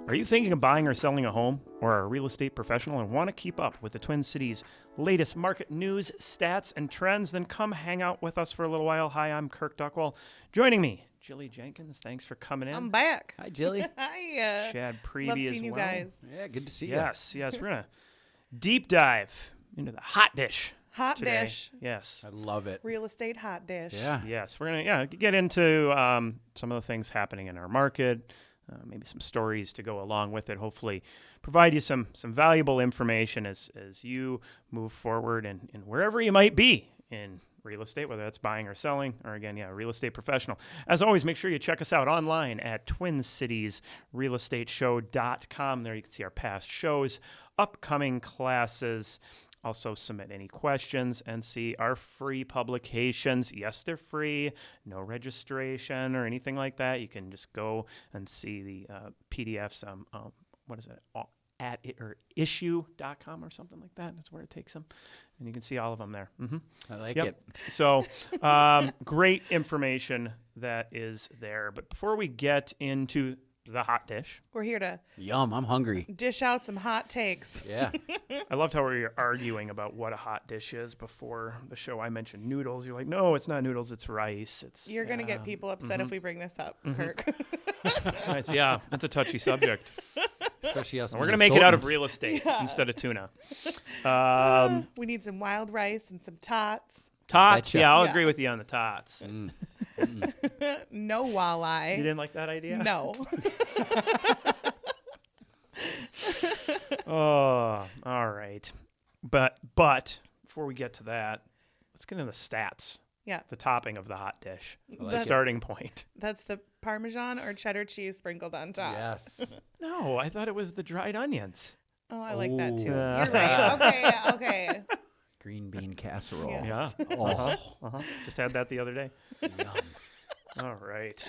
Are you thinking of buying or selling a home or are a real estate professional and want to keep up with the Twin Cities' latest market news, stats, and trends? Then come hang out with us for a little while. Hi, I'm Kirk Duckwall. Joining me, Jilly Jenkins. Thanks for coming in. I'm back. Hi, Jilly. Hi. Chad Priebe Love as seeing you well. guys. Yeah, good to see you. Yes. We're going to deep dive into the hot dish Hot today. dish. Yes. I love it. Real estate hot dish. Yeah. Yes. We're going to get into some of the things happening in our market. Maybe some stories to go along with it. Hopefully provide you some valuable information as you move forward and wherever you might be in real estate, whether that's buying or selling, or again, real estate professional. As always, make sure you check us out online at TwinCitiesRealEstateShow.com. There you can see our past shows, upcoming classes. Also submit any questions and see our free publications. Yes, they're free. No registration or anything like that. You can just go and see the PDFs. What is it? At it or issue.com or something like that. That's where it takes them. And you can see all of them there. Mm-hmm. I like it. So great information that is there. But before we get into the hot dish. We're here to Yum, I'm hungry. dish out some hot takes. Yeah. I loved how we were arguing about what a hot dish is before the show. I mentioned noodles. You're like, no, it's not noodles. It's rice. It's You're going to get people upset if we bring this up, Kirk. It's a touchy subject. Especially us. We're going to make it out of real estate instead of tuna. We need some wild rice and some tots. Tots. Betcha. Yeah, I'll Yeah. agree with you on the tots. No walleye. You didn't like that idea? No. Oh, all right. But before we get to that, let's get into the stats. Yeah. The topping of the hot dish. like The it. starting point. That's the Parmesan or cheddar cheese sprinkled on top. Yes. No, I thought it was the dried onions. Oh, I like that too. Ooh. You're right. Okay. Green bean casserole. Yeah. Yeah. Oh, Just had that the other day. yum. All right.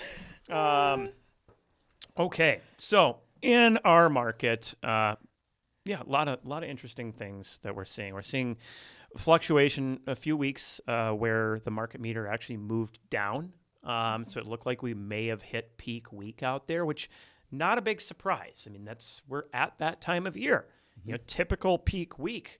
Okay. So in our market, a lot of interesting things that we're seeing. We're seeing fluctuation a few weeks where the market meter actually moved down. So it looked like we may have hit peak week out there, which not a big surprise. I mean, we're at that time of year. You know, typical peak week.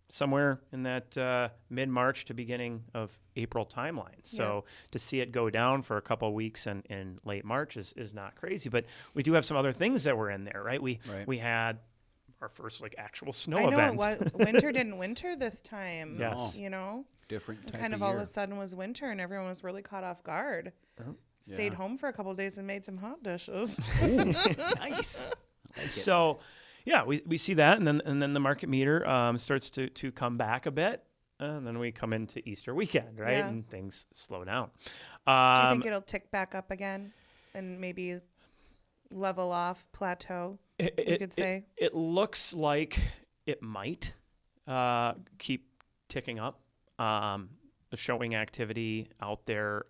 Somewhere in that mid-March to beginning of April timeline. So to see it go down for a couple of weeks in late March is not crazy. But we do have some other things that were in there, right? We had our first actual snow I know event. it was, winter didn't winter this time. Yes. You know? Different It type kind of of all year. of a sudden was winter and everyone was really caught off guard. Stayed home for a couple of days and made some hot dishes. Nice. I like it. So, we see that, and then the market meter starts to come back a bit, and then we come into Easter weekend, right? Yeah. And things slow down. Do you think it'll tick back up again and maybe level off, plateau, you could say? It looks like it might keep ticking up. The showing activity out there,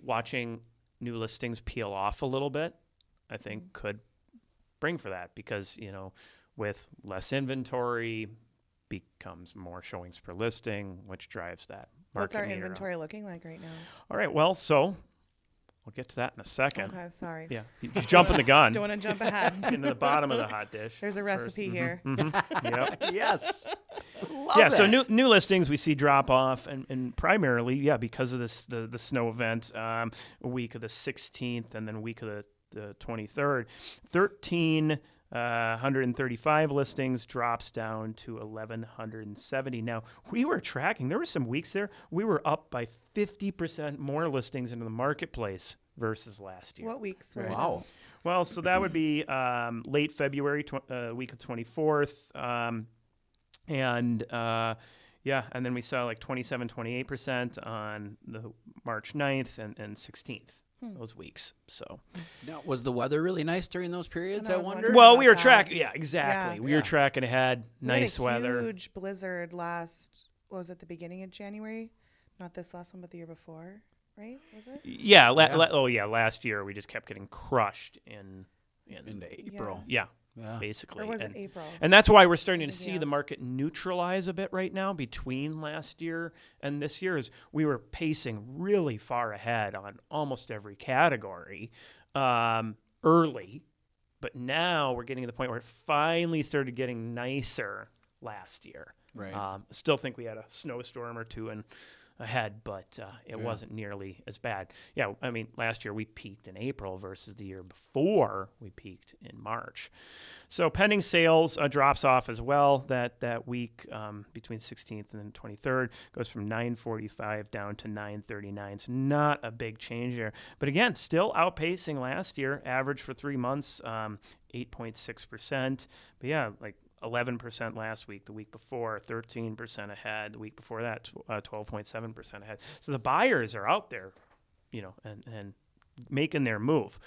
watching new listings peel off a little bit, I think could bring for that because, with less inventory becomes more showings per listing, which drives that market What's our meter up. inventory looking like right now? All right, well, so we'll get to that in a second. Okay, sorry. Yeah, you're jumping the gun Don't want to jump ahead. into the bottom of the hot dish. There's a recipe here. Yep. Yes. Love Yeah, so that. new listings we see drop off, and primarily, because of this the snow event, a week of the 16th and then a week of the 23rd, 1,335 listings drops down to 1,170. Now, we were tracking, there were some weeks there, we were up by 50% more listings into the marketplace versus last year. What weeks were Wow. those? Well, so that would be late February, week of 24th. And then we saw 27, 28% on the March 9th and 16th, those weeks. So, Now, was the weather really nice during those periods, I was wonder? wondering. well, about we were that. tracking. Yeah, exactly. Yeah. We were tracking ahead. We had Nice weather. Huge blizzard last. What was it? The beginning of January? Not this last one, but the year before, right? Was it? Yeah. Last year we just kept getting crushed in Into April. yeah, Yeah. basically. Or was and, it April? And that's why we're starting to see Yeah. the market neutralize a bit right now between last year and this year. Is we were pacing really far ahead on almost every category early, But now we're getting to the point where it finally started getting nicer last year. Right. Still think we had a snowstorm or two ahead, but it wasn't nearly as bad. Yeah, I mean, last year we peaked in April versus the year before we peaked in March. So pending sales drops off as well that week between 16th and 23rd. Goes from 945 down to 939. It's not a big change there. But again, still outpacing last year. Average for 3 months, 8.6%. But yeah, like 11% last week, the week before, 13% ahead, the week before that, 12.7% ahead. So the buyers are out there, and making their move.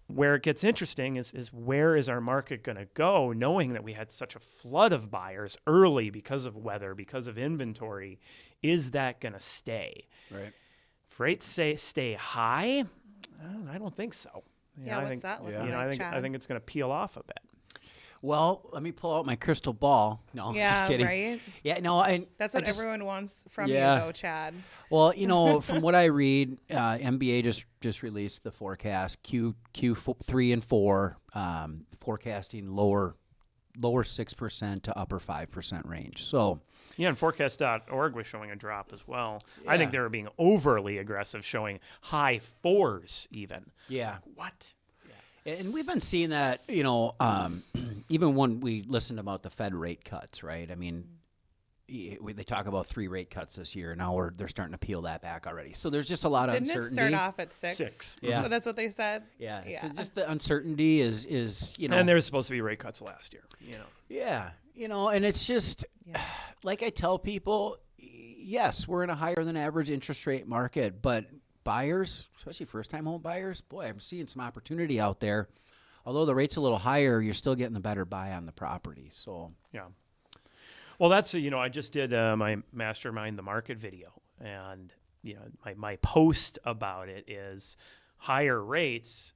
Where it gets interesting is where is our market going to go, knowing that we had such a flood of buyers early because of weather, because of inventory. Is that going to stay? Right. If rates stay high, I don't think so. Yeah, what's that looking like, I think it's going to peel off a bit. Well, let me pull out my crystal ball. No, just kidding. Right? Yeah, no, That's what everyone wants from you, though, Chad. Well, from what I read, MBA just released the forecast Q3 and 4, forecasting lower 6% to upper 5% range. So yeah, and forecast.org was showing a drop as well. Yeah. I think they were being overly aggressive, showing high 4s even. Yeah. What? And we've been seeing that, even when we listened about the Fed rate cuts, right? I mean, they talk about 3 rate cuts this year. Now they're starting to peel that back already. So there's just a lot of uncertainty. Didn't it start off at 6? 6. Yeah. That's what they said? Yeah. So just the uncertainty is. And there's supposed to be rate cuts last year, Yeah. And it's just, like I tell people, yes, we're in a higher than average interest rate market, but buyers, especially first-time home buyers, boy, I'm seeing some opportunity out there. Although the rate's a little higher, you're still getting the better buy on the property. So yeah. Well, that's I just did my Mastermind the Market video, and my post about it is higher rates.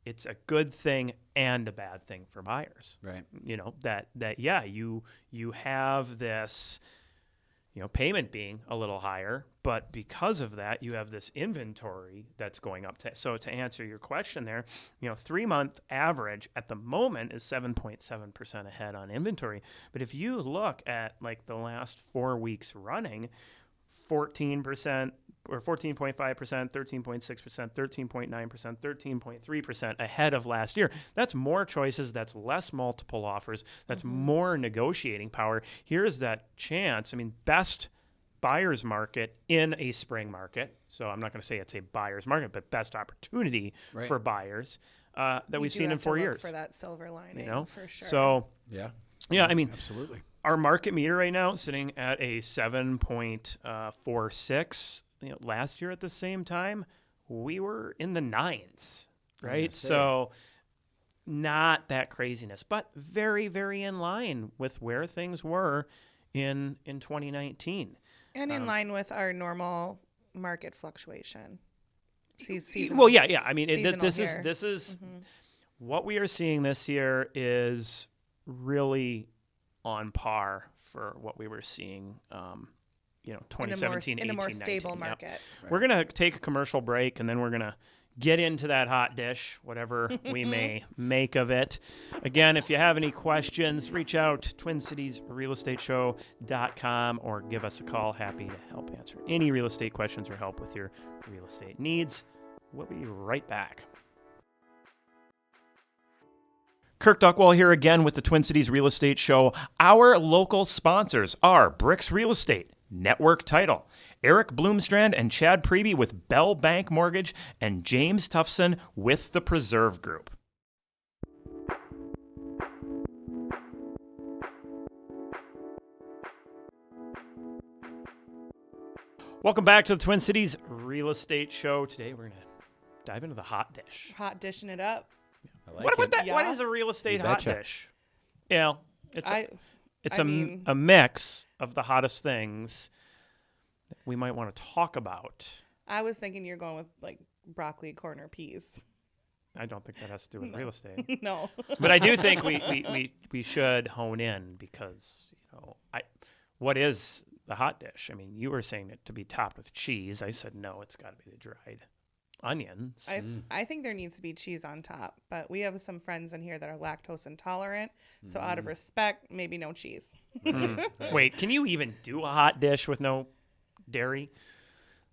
It's a good thing and a bad thing for buyers. Right. You have this. Payment being a little higher, but because of that, you have this inventory that's going up. So to answer your question there, 3-month average at the moment is 7.7% ahead on inventory. But if you look at like the last 4 weeks running, 14% or 14.5%, 13.6%, 13.9%, 13.3% ahead of last year. That's more choices. That's less multiple offers. That's more negotiating power. Here's that chance. I mean, best buyer's market in a spring market. So I'm not going to say it's a buyer's market, but best opportunity for buyers that we've seen in 4 years. For that silver lining, for sure. So yeah, I mean, absolutely. Our market meter right now is sitting at a 7.46. Last year at the same time, we were in the 9s, right? So not that craziness, but very, very in line with where things were in 2019. And in line with our normal market fluctuation. Well, yeah. I mean, this is what we are seeing this year is really on par for what we were seeing 2017, in a more 18, stable 19, market. Yep. Right. We're going to take a commercial break, and then we're going to get into that hot dish, whatever we may make of it. Again, if you have any questions, reach out, TwinCitiesRealEstateShow.com, or give us a call. Happy to help answer any real estate questions or help with your real estate needs. We'll be right back. Kirk Duckwall here again with the Twin Cities Real Estate Show. Our local sponsors are BRIX Real Estate, Network Title, Eric Bloomstrand and Chad Priebe with Bell Bank Mortgage, and James Tufson with the Preserve Group. Welcome back to the Twin Cities Real Estate Show. Today we're going to dive into the hot dish. Hot dishing it up. What is a real estate hot dish? It's a mix of the hottest things that we might want to talk about. I was thinking you're going with like broccoli, corn, or peas. I don't think that has to do with real estate. No. But I do think we should hone in because what is the hot dish? I mean, you were saying it to be topped with cheese. I said no, it's got to be the dried onions. I think there needs to be cheese on top, but we have some friends in here that are lactose intolerant, so out of respect, maybe no cheese. Wait, can you even do a hot dish with no dairy?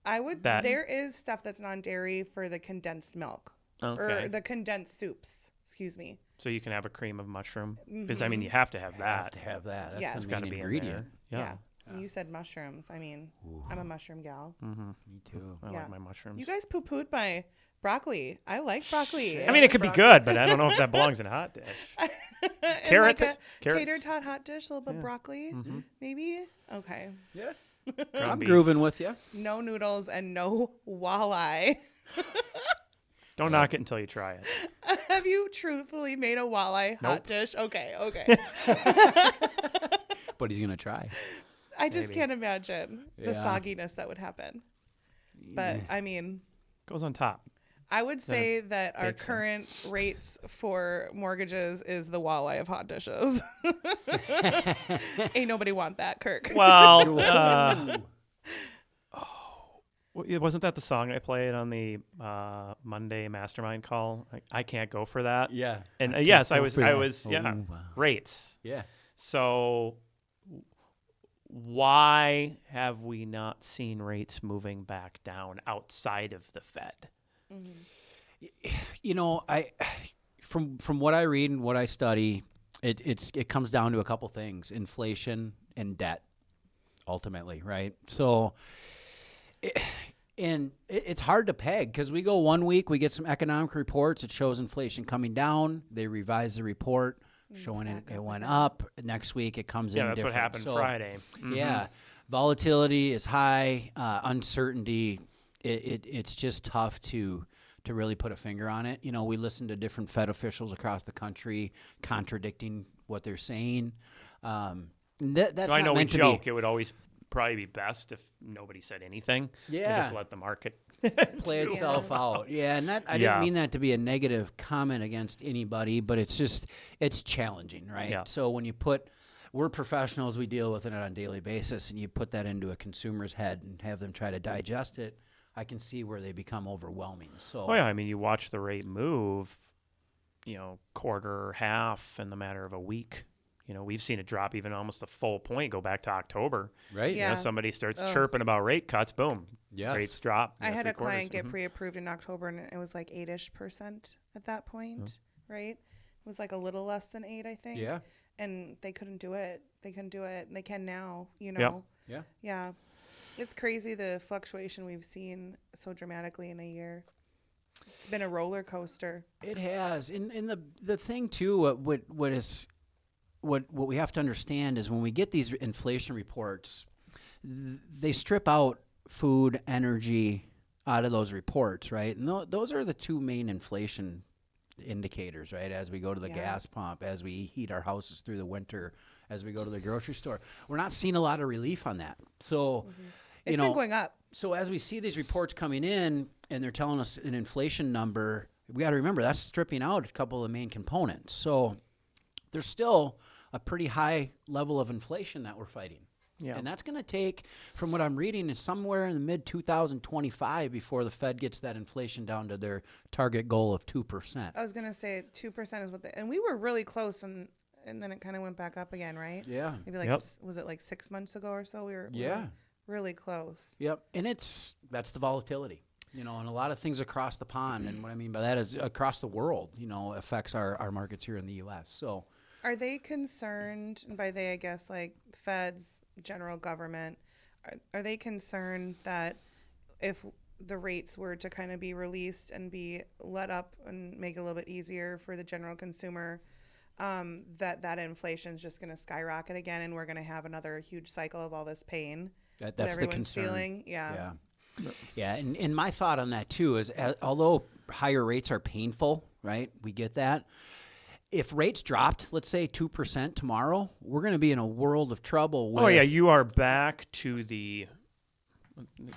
I would. That- There is stuff that's non-dairy for the condensed milk Okay. or the condensed soups. Excuse me. So you can have a cream of mushroom? Because, I mean, you have to have Have that. to have that. That's Yes. the It's main gotta be in ingredient. there. Yeah. And you said mushrooms. I mean, I'm a mushroom gal. Me too. I Yeah. like my mushrooms. You guys poo-pooed my broccoli. I like broccoli. I mean, it could be good, but I don't know if that belongs in a hot dish. And Carrots? Like a Carrots? tater tot hot dish, a little bit of broccoli, maybe. Okay. Yeah. Ground I'm beef. grooving with you. No noodles and no walleye. Don't knock it until you try it. Have you truthfully made a walleye hot Nope. dish? Okay. But he's going to try. I just Maybe. can't imagine the Yeah. sogginess that would happen. But I mean, Goes on top. I would say that our bakes them. current rates for mortgages is the walleye of hot dishes. Ain't nobody want that, Kirk. Well, wasn't that the song I played on the Monday mastermind call? I can't go for that. Yeah. And can't yes, I go was, for I that. was, yeah, Oh, wow. rates. Yeah. So why have we not seen rates moving back down outside of the Fed? You know, from what I read and what I study, it comes down to a couple things: inflation and debt, ultimately, right? So, it's hard to peg because we go 1 week, we get some economic reports, it shows inflation coming down. They revise the report showing it went up. Next week it comes in Yeah, that's different. what happened So, Friday. Yeah, volatility is high, uncertainty. It's just tough to really put a finger on it. You know, we listen to different Fed officials across the country contradicting what they're saying. That's I not know we meant to joke be it would always probably be best if nobody said anything. And Yeah. just let the market play itself out. Yeah, and I Yeah. didn't mean that to be a negative comment against anybody, but it's challenging, right? Yeah. So when we're professionals, we deal with it on a daily basis, and you put that into a consumer's head and have them try to digest it, I can see where they become overwhelming. So Oh yeah, I mean, you watch the rate move, quarter, half in the matter of a week. We've seen it drop even almost a full point. Go back to October. right? Yeah. Somebody starts chirping about rate cuts. Boom. Yes. Rates drop. I had a client Mm-hmm. get pre-approved in October, and it was like 8-ish% at that point, right? It was like a little less than 8, I think. Yeah. And they couldn't do it. And they can now, you know. Yeah. Yeah. It's crazy the fluctuation we've seen so dramatically in a year. It's been a roller coaster. It has, and the thing too, what we have to understand is when we get these inflation reports, they strip out food, energy out of those reports, right? And those are the two main inflation indicators, right? As we go to the gas pump, as we heat our houses through the winter, as we go to the grocery store, we're not seeing a lot of relief on that. So, It's been going up. So as we see these reports coming in and they're telling us an inflation number, we got to remember that's stripping out a couple of the main components. So there's still a pretty high level of inflation that we're fighting. Yeah. And that's going to take, from what I'm reading, is somewhere in the mid-2025 before the Fed gets that inflation down to their target goal of 2%. I was going to say 2% is what and we were really close, and then it kind of went back up again, right? Yeah. Maybe like, Yep. Was it like 6 months ago or so? We were Yeah. really close. Yep. And that's the volatility, and a lot of things across the pond. And what I mean by that is across the world, affects our markets here in the U.S. So Are they concerned, and by they, I guess, like feds, general government, are they concerned that if the rates were to kind of be released and be let up and make it a little bit easier for the general consumer, that inflation is just going to skyrocket again, and we're going to have another huge cycle of all this pain that's that the everyone's concern. feeling? Yeah. Yeah. And my thought on that too is, although higher rates are painful, right? We get that. If rates dropped, let's say 2% tomorrow, we're going to be in a world of trouble. With, Oh yeah, you are back to the.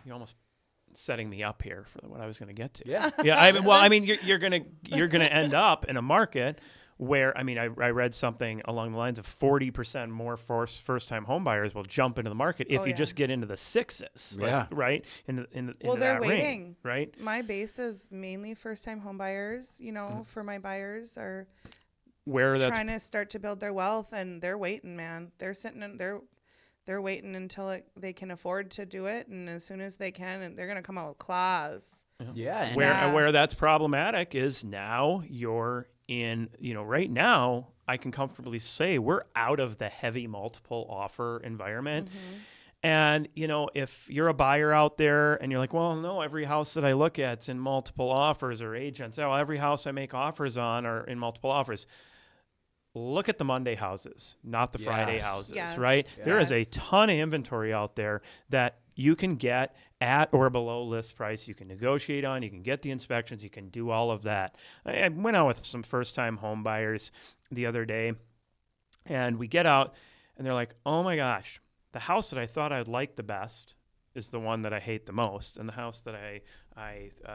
You're almost setting me up here for what I was going to get to. Yeah. Yeah. I mean, you're gonna end up in a market where, I mean, I read something along the lines of 40% more first-time home buyers will jump into the market if Oh, you yeah. just get into the sixes, like, Yeah. right? Into Well, they're that waiting. ring, right? My base is mainly first-time home buyers. You know, for my buyers are Where that's trying to start to build their wealth, and they're waiting, man. They're sitting in, they're waiting until they can afford to do it, and as soon as they can, and they're gonna come out with claws. Yeah. And where that's problematic is now you're in, right now I can comfortably say we're out of the heavy multiple offer environment. And, if you're a buyer out there and you're like, well, no, every house that I look at's in multiple offers, or agents, oh, every house I make offers on are in multiple offers. Look at the Monday houses, not the Friday Yes. houses, Yes. right? There is a Yes. ton of inventory out there that you can get at or below list price. You can negotiate on, you can get the inspections, you can do all of that. I went out with some first-time home buyers the other day, and we get out, and they're like, oh my gosh, the house that I thought I'd like the best is the one that I hate the most, and the house that I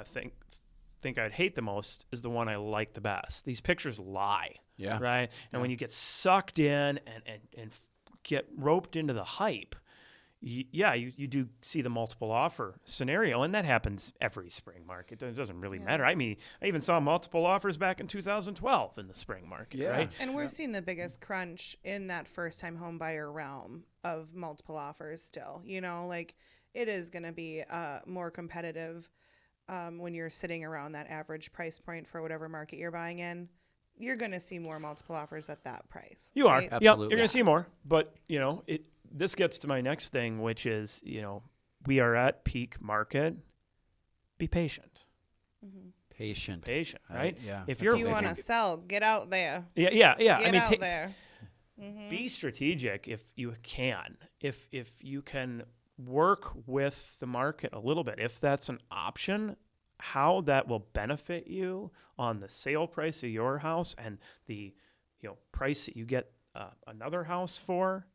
think I'd hate the most is the one I like the best. These pictures lie. Yeah. Right. And when you get sucked in and get roped into the hype, you do see the multiple offer scenario. And that happens every spring market. It doesn't really matter. I mean, I even saw multiple offers back in 2012 in the spring market. Yeah. Right. And we're seeing the biggest crunch in that first-time home buyer realm of multiple offers still. Like it is going to be more competitive when you're sitting around that average price point for whatever market you're buying in. You're going to see more multiple offers at that price. You are. right? Yep, Absolutely. you're going to see more. But, this gets to my next thing, which is, we are at peak market. Be patient. Patient. Patient, right? Yeah. If If you're you want to sell, get out there. yeah. Get I mean, out there. be strategic if you can. If you can work with the market a little bit, if that's an option, how that will benefit you on the sale price of your house and the price that you get another house for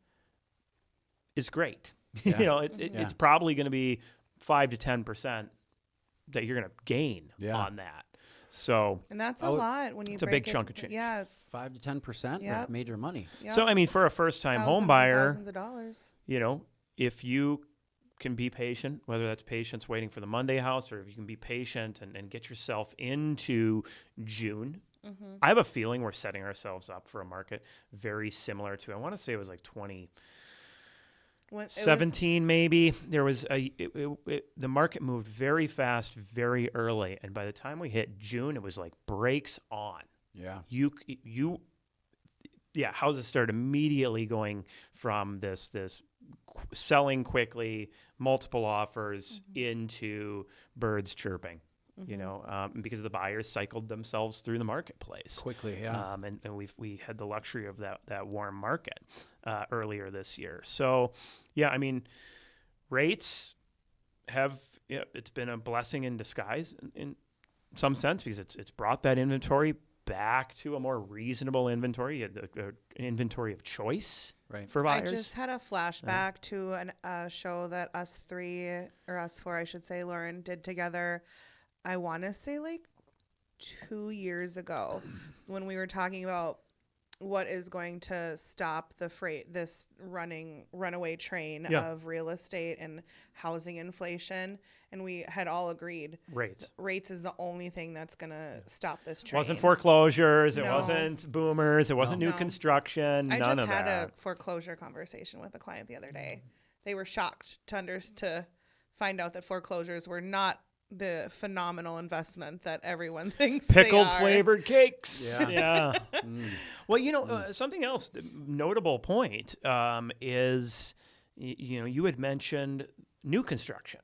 is great. Yeah. It's probably going to be 5 to 10% that you're going to gain on that. So And that's a lot when you it's a break big chunk of change. Yeah. 5 to 10%. Yep. Major money. Yep. So I mean, for a first-time home Thousands and buyer, thousands of dollars. if you can be patient, whether that's patience waiting for the Monday house, or if you can be patient and get yourself into June. I have a feeling we're setting ourselves up for a market very similar to, I want to say it was like 2017 maybe. There was the market moved very fast, very early, and by the time we hit June, it was like brakes on. Yeah. Houses started immediately going from this selling quickly, multiple offers into birds chirping, because the buyers cycled themselves through the marketplace Quickly, yeah. and we had the luxury of that warm market earlier this year. So, I mean, rates have it's been a blessing in disguise in some sense, because it's brought that inventory back to a more reasonable inventory, an inventory of choice for buyers. I just had a flashback to a show that us four, I should say, Lauren, did together. I want to say like 2 years ago when we were talking about what is going to stop this runaway train of real estate and housing inflation. And we had all agreed rates is the only thing that's going to stop this train. It wasn't foreclosures. It No. wasn't boomers. It wasn't new No. construction. I None just of had that. a foreclosure conversation with a client the other day. They were shocked to find out that foreclosures were not the phenomenal investment that everyone thinks Pickled they are. flavored cakes. Yeah. Well, something else, the notable point is, you had mentioned new construction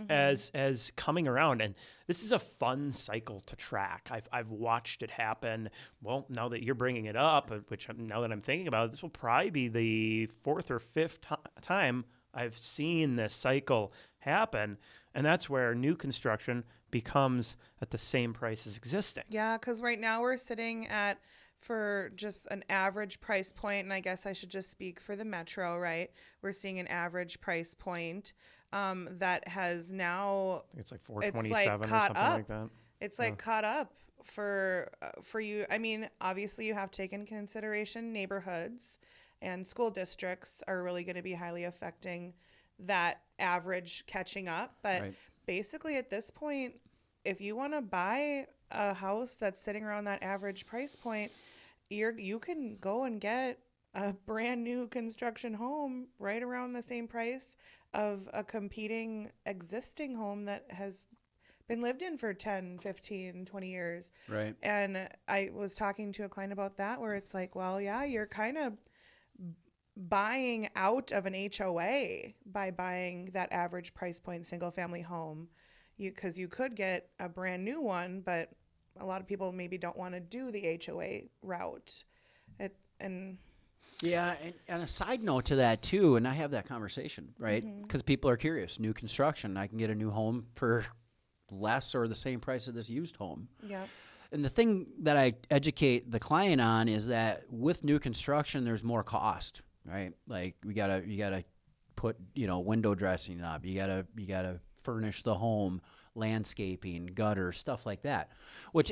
as coming around, and this is a fun cycle to track. I've watched it happen. Well, now that you're bringing it up, now that I'm thinking about it, this will probably be the fourth or fifth time I've seen this cycle happen, and that's where new construction becomes at the same price as existing. Yeah, because right now we're sitting at, for just an average price point, and I guess I should just speak for the metro, right? We're seeing an average price point that has now I think it's like $427 or something like that. It's like caught up for you, I mean, obviously you have to take into consideration neighborhoods and school districts are really going to be highly affecting that average catching up. But Right. basically at this point, if you want to buy a house that's sitting around that average price point, you can go and get a brand new construction home right around the same price of a competing existing home that has been lived in for 10, 15, 20 years. Right. And I was talking to a client about that where it's like, well, yeah, you're kind of buying out of an HOA by buying that average price point single family home. Because you could get a brand new one, but a lot of people maybe don't want to do the HOA route. And Yeah, and a side note to that too, and I have that conversation, right? Because people are curious. New construction, I can get a new home for less or the same price of this used home. yeah, And the thing that I educate the client on is that with new construction, there's more cost, right? Like you gotta put window dressing up. You gotta furnish the home, landscaping, gutter, stuff like that. Which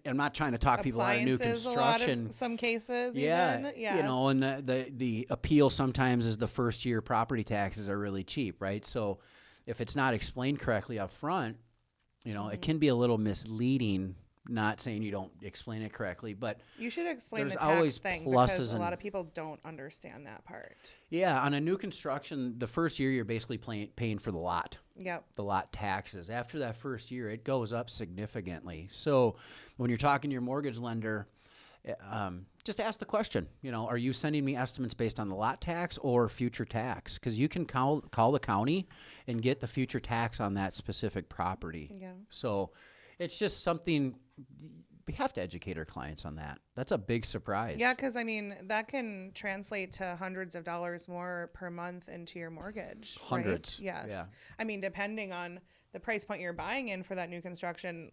I'm not trying to talk people out of new appliances, construction. a lot of some cases. Yeah, even. Yeah. and the appeal sometimes is the first year property taxes are really cheap, right? So if it's not explained correctly up front, it can be a little misleading. Not saying you don't explain it correctly, but You should explain there's the tax always thing pluses because a and- lot of people don't understand that part. yeah, on a new construction, the first year you're basically paying for the lot. Yep. The lot taxes. After that first year, it goes up significantly. So when you're talking to your mortgage lender, just ask the question, are you sending me estimates based on the lot tax or future tax? Because you can call the county and get the future tax on that specific property. Yeah. So it's just something we have to educate our clients on that. That's a big surprise. Yeah, because I mean that can translate to hundreds of dollars more per month into your mortgage. right? Hundreds, Yes. yeah. I mean, depending on the price point you're buying in for that new construction,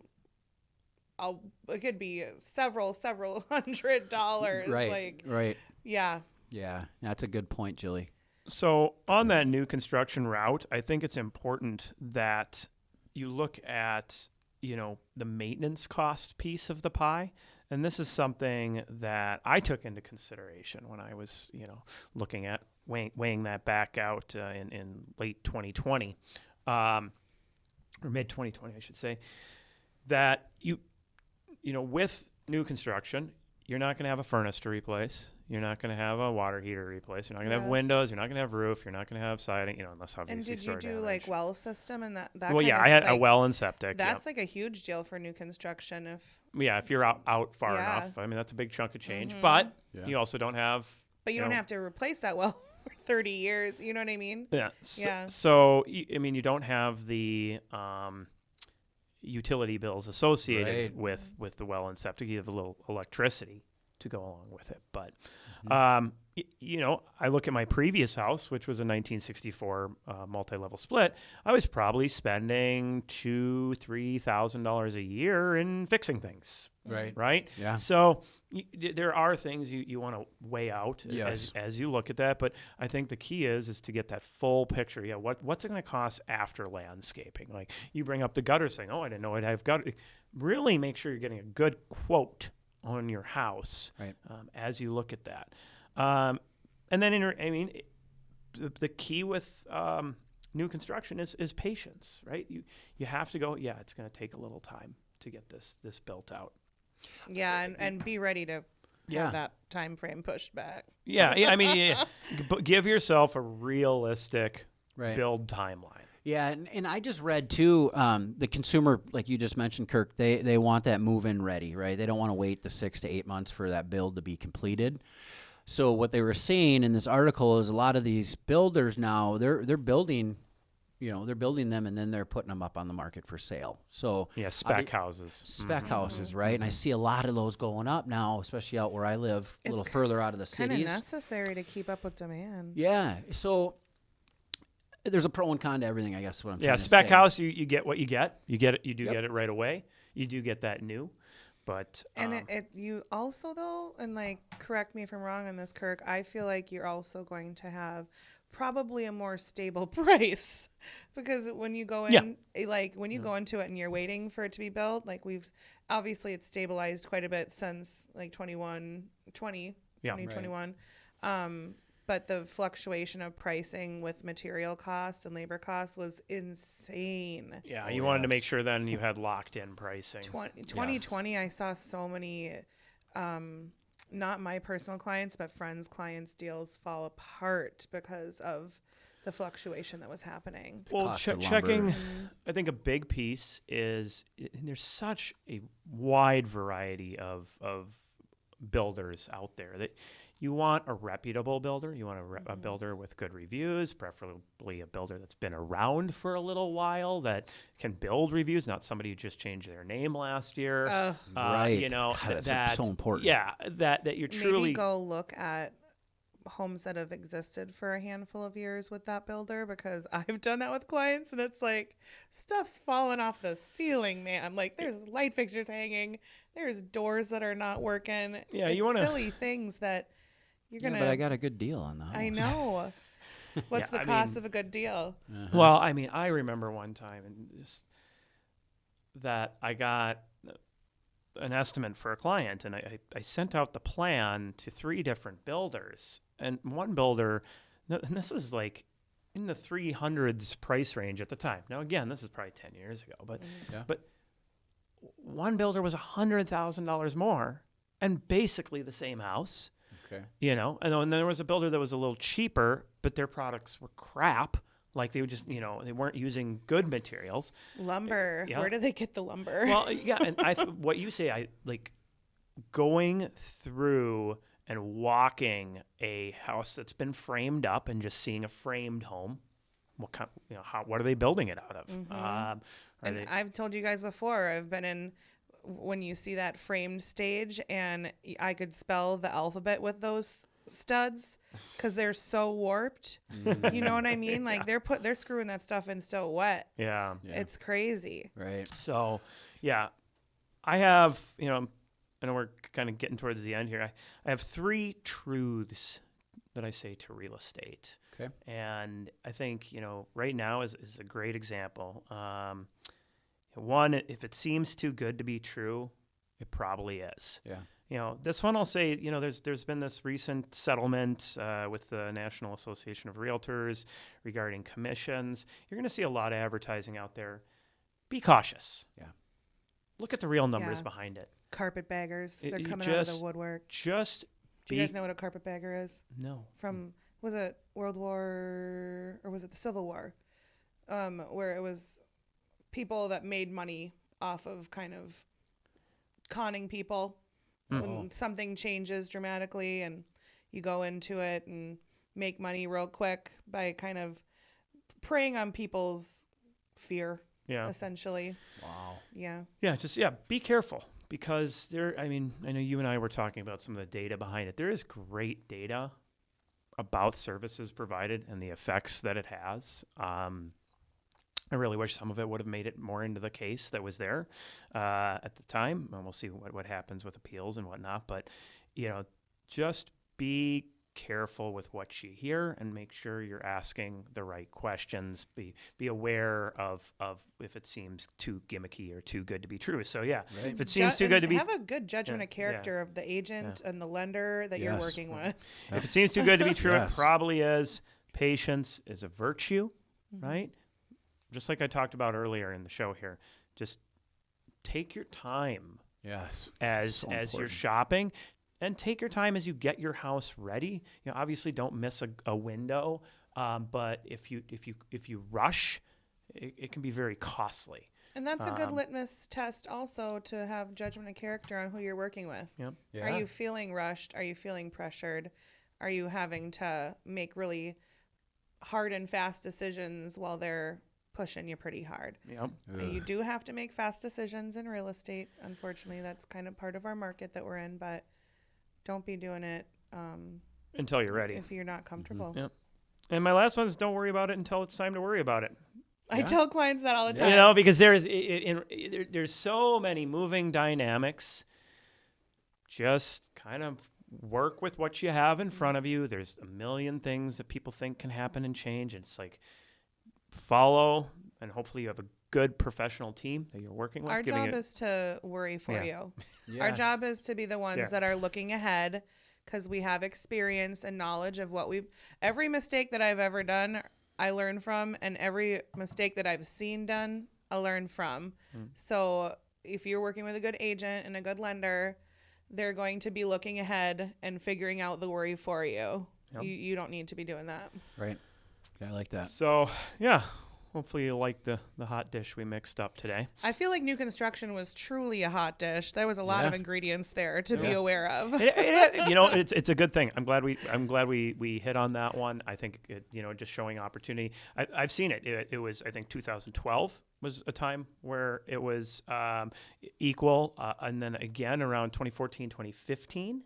it could be several $100. Right. Right. Yeah. Yeah. That's a good point, Jilly. So on that new construction route, I think it's important that you look at, the maintenance cost piece of the pie. And this is something that I took into consideration when I was, looking at weighing that back out in late 2020, or mid 2020, I should say, that with new construction, you're not going to have a furnace to replace. You're not going to have a water heater to replace. You're not going to have Yeah. windows. You're not going to have roof. You're not going to have siding, unless And obviously did you store do damage. like well system and that? Well, yeah, I had a like, well and septic. That's like a huge deal for new construction. If you're out far Yeah. enough, I mean that's a big chunk of change. Mhm. But Yeah. you also don't have. But you don't have to replace that well for 30 years. You know what I mean? Yeah. Yeah. So you don't have the utility bills associated Right. with the well and septic. You have a little electricity to go along with it. But I look at my previous house, which was a 1964 multi-level split. I was probably spending $2,000-$3,000 a year in fixing things. Right. Right. Yeah. So there are things you want to weigh out Yes. as you look at that. But I think the key is to get that full picture. Yeah. What's it going to cost after landscaping? Like you bring up the gutters thing. Oh, I didn't know I'd have gutter. Really make sure you're getting a good quote on your house Right. as you look at that. And then, the key with new construction is patience, right? You have to go, it's going to take a little time to get this built out. Yeah, and be ready to Yeah. have that time frame pushed back. But give yourself a realistic Right. build timeline. Yeah, and I just read too, the consumer, like you just mentioned, Kirk, they want that move-in ready, right? They don't want to wait the 6 to 8 months for that build to be completed. So what they were saying in this article is a lot of these builders now, they're building, they're building them and then they're putting them up on the market for sale. So Yeah, spec houses. spec houses, right? And I see a lot of those going up now, especially out where I live, a It's little further out of the Kind of cities. necessary to keep up with demand. Yeah, so there's a pro and con to everything, I guess is what I'm Yeah, trying to spec say. house, you get what you get. You get it. You do Yep. get it right away. You do get that new. But And you also though, and like correct me if I'm wrong on this, Kirk, I feel like you're also going to have probably a more stable price, because when you go in, when you go into it and you're waiting for it to be built, like obviously it's stabilized quite a bit since like 2021. But the fluctuation of pricing with material costs and labor costs was insane. Yeah, you wanted to make sure then you had locked in pricing. 2020, I saw so many, not my personal clients, but friends' clients' deals fall apart because of the fluctuation that was happening. Well, checking, I think a big piece is there's such a wide variety of builders out there that you want a reputable builder. You want a builder with good reviews, preferably a builder that's been around for a little while that can build reviews, not somebody who just changed their name last year. Right. You know, God, that's so important. Yeah, that you're truly maybe go look at homes that have existed for a handful of years with that builder, because I've done that with clients and it's like stuff's falling off the ceiling, man. Like there's light fixtures hanging, there's doors that are not working. Yeah, it's you want to silly things that you're gonna. But I got a good deal on the house. I know. What's the cost of a good deal? Well, I mean, I remember one time and just that I got an estimate for a client, and I sent out the plan to 3 different builders, and one builder, and this is like in the 300s price range at the time. Now, again, this is probably 10 years ago, but one builder was $100,000 more, and basically the same house. Okay. You know, and then there was a builder that was a little cheaper, but their products were crap. Like they would just, you know, they weren't using good materials. Lumber. Yeah. Where do they get the lumber? Well, yeah, and what you say, I like going through and walking a house that's been framed up and just seeing a framed home. What kind, you know, what are they building it out of? And I've told you guys before, I've been in when you see that framed stage, and I could spell the alphabet with those studs because they're so warped. You know what I mean? Like they're screwing that stuff in so wet. Yeah. It's crazy. Right. So, yeah, I have, you know, I know we're kind of getting towards the end here. I have 3 truths that I say to real estate. Okay. And I think, you know, right now is a great example. One, if it seems too good to be true, it probably is. Yeah. You know, this one I'll say, you know, there's been this recent settlement with the National Association of Realtors regarding commissions. You're going to see a lot of advertising out there. Be cautious. Yeah. Look at the real numbers Yeah. behind it. Carpetbaggers. They're You coming out of the woodwork. Just Do you guys know what a carpetbagger is? No. From, was it World War, or was it the Civil War? Where it was people that made money off of kind of conning people. When something changes dramatically and you go into it and make money real quick by kind of preying on people's fear, essentially. Wow. Yeah. Yeah, just be careful, because I mean, I know you and I were talking about some of the data behind it. There is great data about services provided and the effects that it has. I really wish some of it would have made it more into the case that was there at the time. And we'll see what happens with appeals and whatnot. But, you know, just be careful with what you hear and make sure you're asking the right questions. Be aware of if it seems too gimmicky or too good to be true. So, yeah, Right. if it seems too good to be... Have a good judgment of character of the agent and the lender that you're working with. If it seems too good to be true, Yes. it probably is. Patience is a virtue, right? Just like I talked about earlier in the show here, just take your time Yes. as So you're important. shopping, and take your time as you get your house ready. You know, obviously don't miss a window, but if you rush, it can be very costly. And that's a good litmus test also to have judgment of character on who you're working with. Yep. Yeah. Are you feeling rushed? Are you feeling pressured? Are you having to make really hard and fast decisions while they're pushing you pretty hard? Yep. You do have to make fast decisions in real estate. Unfortunately, that's kind of part of our market that we're in, but don't be doing it Until you're ready. if you're not comfortable. Yep. And my last one is don't worry about it until it's time to worry about it. I tell clients that all the time. You know, because there's there's so many moving dynamics. Just kind of work with what you have in front of you. There's a million things that people think can happen and change. And it's like follow, and hopefully you have a good professional team that you're working with. Our job is to worry for you. Our Yes. job is to be the ones Yeah. that are looking ahead, because we have experience and knowledge of what every mistake that I've ever done, I learn from, and every mistake that I've seen done, I learn from. So if you're working with a good agent and a good lender, they're going to be looking ahead and figuring out the worry for you. Yep. You don't need to be doing that. Right. I like that. So, yeah, hopefully you like the hot dish we mixed up today. I feel like new construction was truly a hot dish. There was a lot of ingredients there to be aware of. It's a good thing. I'm glad we hit on that one. I think just showing opportunity. I've seen it. It was, I think, 2012 was a time where it was equal, and then again around 2014, 2015.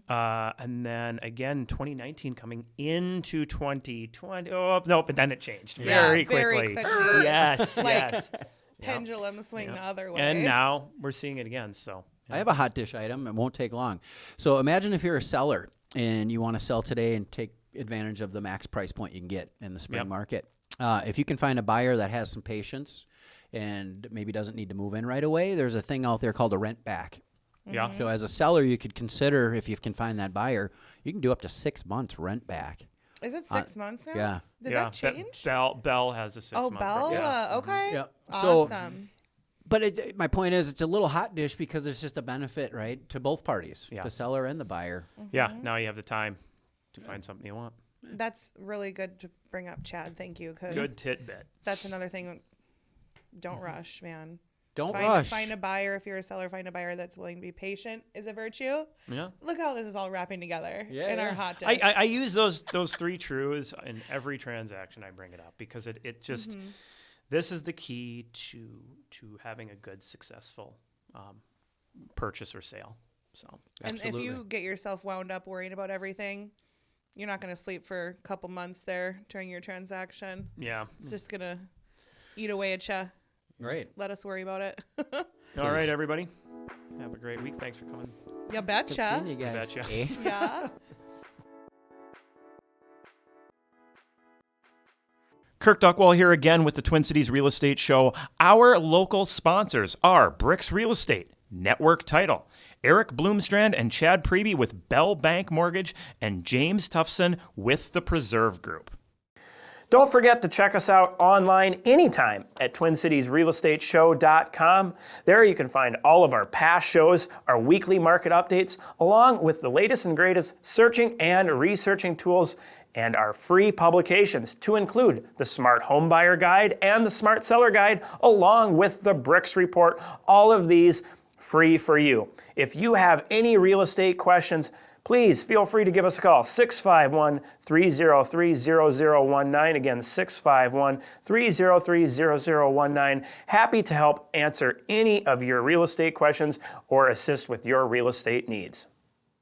And then again 2019 coming into 2020. Oh no, but then it changed very quickly. Yes, yes. Pendulum swing the other way. And now we're seeing it again. So I have a hot dish item. It won't take long. So imagine if you're a seller and you want to sell today and take advantage of the max price point you can get in the spring market. If you can find a buyer that has some patience and maybe doesn't need to move in right away, there's a thing out there called a rent back. yeah. So as a seller, you could consider, if you can find that buyer, you can do up to 6 months rent back. Is it 6 months now? Yeah. Did that change? Bell has a 6-month. Bell? Yeah. Okay. Yeah. So- Awesome. But my point is, it's a little hot dish because it's just a benefit, right, to both parties, Yeah. the seller and the buyer. Yeah. Now you have the time to find something you want. That's really good to bring up, Chad. Thank you. Because Good tidbit. that's another thing. Don't rush, man. Don't Find rush. a buyer. If you're a seller, find a buyer that's willing to be patient is a virtue. Yeah. Look how this is all wrapping together Yeah, in our yeah. hot dish. I use those three truths in every transaction I bring it up, because it just this is the key to having a good, successful purchase or sale. So And Absolutely. if you get yourself wound up worrying about everything, you're not going to sleep for a couple months there during your transaction. yeah. It's just going to eat away at you. Right. Let us worry about it. All right, everybody. Have a great week. Thanks for coming. You Good betcha. seeing you guys. betcha. Eh? Yeah. Kirk Duckwall here again with the Twin Cities Real Estate Show. Our local sponsors are BRIX Real Estate, Network Title, Eric Bloomstrand and Chad Priebe with Bell Bank Mortgage, and James Tufson with the Preserve Group. Don't forget to check us out online anytime at TwinCitiesRealEstateShow.com. There you can find all of our past shows, our weekly market updates, along with the latest and greatest searching and researching tools, and our free publications, to include the Smart Home Buyer Guide and the Smart Seller Guide, along with the BRIX Report. All of these free for you. If you have any real estate questions, please feel free to give us a call, 651-303-0019. Again, 651-303-0019. Happy to help answer any of your real estate questions or assist with your real estate needs.